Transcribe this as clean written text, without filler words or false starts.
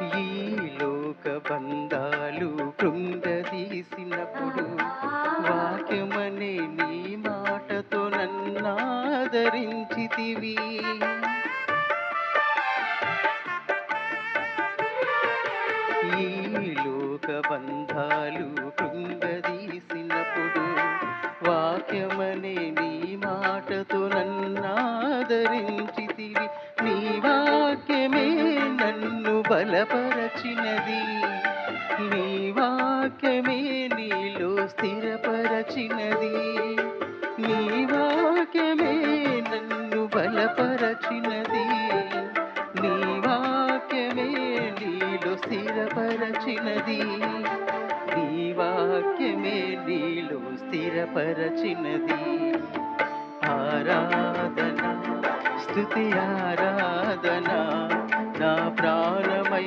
ఈ లోక బంధాలు కృంగదీసినప్పుడు వాక్యమనే నీ మాటతో నన్నాదరించితివి. ఈ లోక బంధాలు కృంగదీసినప్పుడు వాక్యమనే నీ మాటతో నన్నాదరించితివి. నీ వాక్యమే నన్ను బలపరచినది. నీ వాక్యమే నీలో స్థిరపరచినది. నీ వాక్యమే నన్ను బలపరచినది. నీ వాక్యమే నీలో స్థిరపరచినది. నీ వాక్యమే నీలో స్థిరపరచినది. ఆరాధన స్తుతి ఆరాధన నా ప్రాణమై